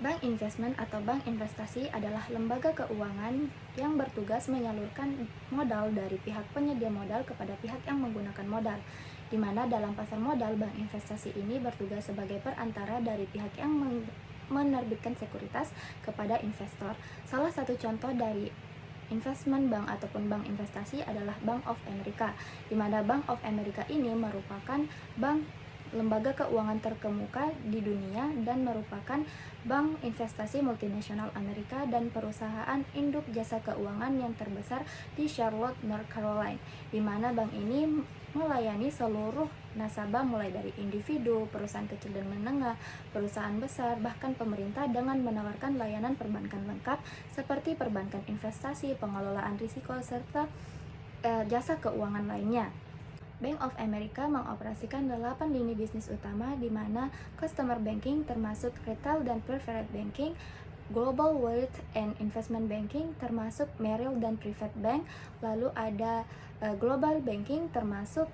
Bank investment atau bank investasi adalah lembaga keuangan yang bertugas menyalurkan modal dari pihak penyedia modal kepada pihak yang menggunakan modal, di mana dalam pasar modal, bank investasi ini bertugas sebagai perantara dari pihak yang menerbitkan sekuritas kepada investor. Salah satu contoh dari investment bank ataupun bank investasi adalah Bank of America, di mana Bank of America ini merupakan bank lembaga keuangan terkemuka di dunia dan merupakan bank investasi multinasional Amerika dan perusahaan induk jasa keuangan yang terbesar di Charlotte, North Carolina, di mana bank ini melayani seluruh nasabah mulai dari individu, perusahaan kecil dan menengah, perusahaan besar, bahkan pemerintah dengan menawarkan layanan perbankan lengkap seperti perbankan investasi, pengelolaan risiko, serta jasa keuangan lainnya. Bank of America mengoperasikan 8 lini bisnis utama di mana customer banking termasuk retail dan private banking, global wealth and investment banking termasuk Merrill dan private bank, lalu ada global banking termasuk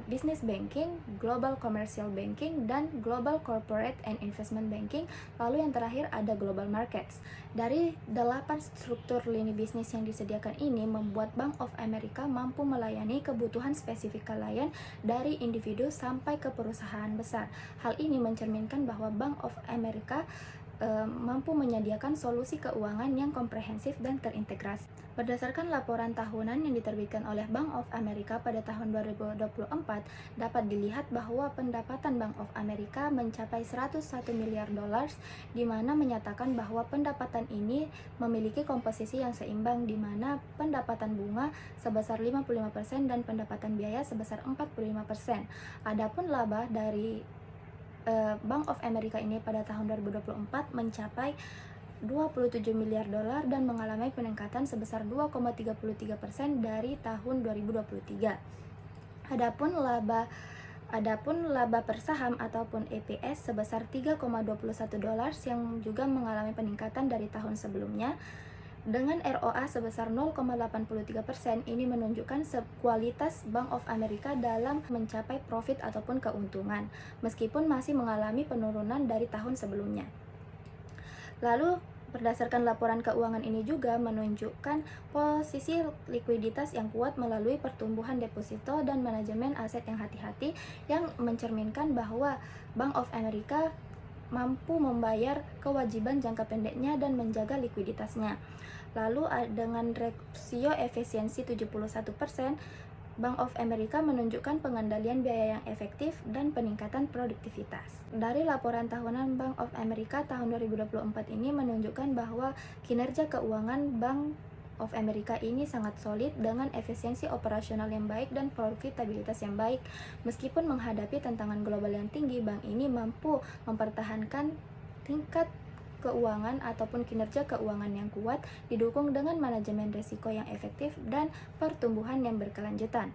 business banking, global commercial banking, dan global corporate and investment banking. Lalu yang terakhir ada global markets. Dari 8 struktur lini bisnis yang disediakan ini membuat Bank of America mampu melayani kebutuhan spesifik klien dari individu sampai ke perusahaan besar. Hal ini mencerminkan bahwa Bank of America mampu menyediakan solusi keuangan yang komprehensif dan terintegrasi. Berdasarkan laporan tahunan yang diterbitkan oleh Bank of America pada tahun 2024, dapat dilihat bahwa pendapatan Bank of America mencapai 101 miliar dolar, di mana menyatakan bahwa pendapatan ini memiliki komposisi yang seimbang, di mana pendapatan bunga sebesar 55% dan pendapatan biaya sebesar 45%. Adapun laba dari Bank of America ini pada tahun 2024 mencapai 27 miliar dolar dan mengalami peningkatan sebesar 2,33% dari tahun 2023. Adapun laba per saham ataupun EPS sebesar 3,21 dolar yang juga mengalami peningkatan dari tahun sebelumnya. Dengan ROA sebesar 0,83%, ini menunjukkan kualitas Bank of America dalam mencapai profit ataupun keuntungan, meskipun masih mengalami penurunan dari tahun sebelumnya. Lalu, berdasarkan laporan keuangan ini juga menunjukkan posisi likuiditas yang kuat melalui pertumbuhan deposito dan manajemen aset yang hati-hati, yang mencerminkan bahwa Bank of America mampu membayar kewajiban jangka pendeknya dan menjaga likuiditasnya. Lalu dengan rasio efisiensi 71%, Bank of America menunjukkan pengendalian biaya yang efektif dan peningkatan produktivitas. Dari laporan tahunan Bank of America tahun 2024 ini menunjukkan bahwa kinerja keuangan Bank of America ini sangat solid dengan efisiensi operasional yang baik dan profitabilitas yang baik. Meskipun menghadapi tantangan global yang tinggi, bank ini mampu mempertahankan tingkat keuangan ataupun kinerja keuangan yang kuat, didukung dengan manajemen risiko yang efektif dan pertumbuhan yang berkelanjutan.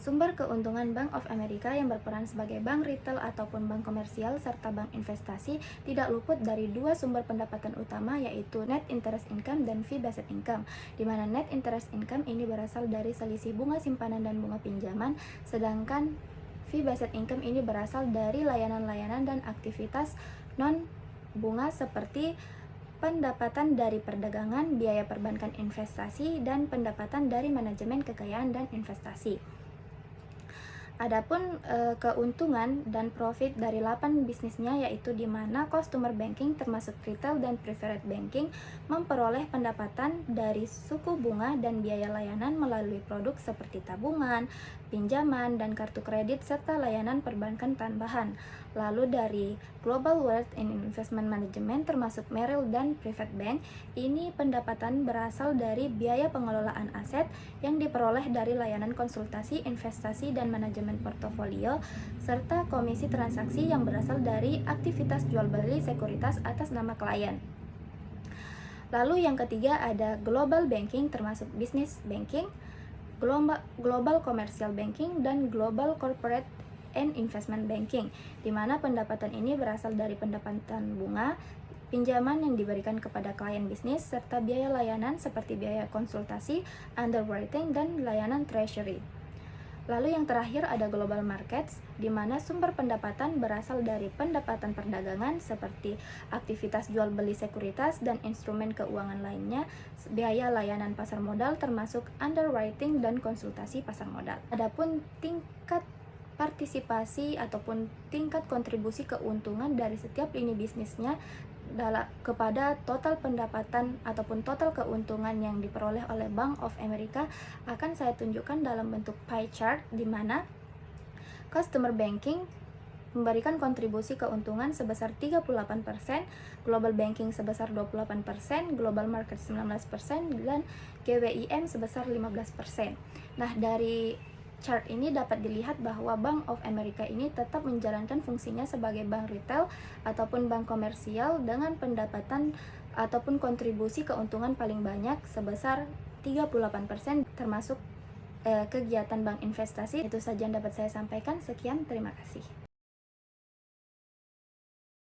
Sumber keuntungan Bank of America yang berperan sebagai bank retail ataupun bank komersial serta bank investasi tidak luput dari dua sumber pendapatan utama, yaitu net interest income dan fee-based income, di mana net interest income ini berasal dari selisih bunga simpanan dan bunga pinjaman, sedangkan fee-based income ini berasal dari layanan-layanan dan aktivitas non-bunga seperti pendapatan dari perdagangan, biaya perbankan investasi, dan pendapatan dari manajemen kekayaan dan investasi. Adapun keuntungan dan profit dari 8 bisnisnya, yaitu di mana customer banking termasuk retail dan private banking memperoleh pendapatan dari suku bunga dan biaya layanan melalui produk seperti tabungan, pinjaman, dan kartu kredit serta layanan perbankan tambahan. Lalu dari Global Wealth and Investment Management termasuk Merrill dan Private Bank, ini pendapatan berasal dari biaya pengelolaan aset yang diperoleh dari layanan konsultasi, investasi, dan manajemen portofolio, serta komisi transaksi yang berasal dari aktivitas jual beli sekuritas atas nama klien. Lalu yang ketiga ada Global Banking termasuk Business Banking, Global Commercial Banking, dan Global Corporate and Investment Banking, di mana pendapatan ini berasal dari pendapatan bunga, pinjaman yang diberikan kepada klien bisnis, serta biaya layanan seperti biaya konsultasi, underwriting, dan layanan treasury. Lalu yang terakhir ada global markets, di mana sumber pendapatan berasal dari pendapatan perdagangan seperti aktivitas jual beli sekuritas dan instrumen keuangan lainnya, biaya layanan pasar modal termasuk underwriting dan konsultasi pasar modal. Adapun tingkat partisipasi ataupun tingkat kontribusi keuntungan dari setiap lini bisnisnya kepada total pendapatan ataupun total keuntungan yang diperoleh oleh Bank of America akan saya tunjukkan dalam bentuk pie chart, di mana customer banking memberikan kontribusi keuntungan sebesar 38%, global banking sebesar 28%, global market 19%, dan GWIM sebesar 15%. Nah, dari chart ini dapat dilihat bahwa Bank of America ini tetap menjalankan fungsinya sebagai bank retail ataupun bank komersial dengan pendapatan ataupun kontribusi keuntungan paling banyak sebesar 38%, termasuk kegiatan bank investasi. Itu saja yang dapat saya sampaikan. Sekian, terima kasih.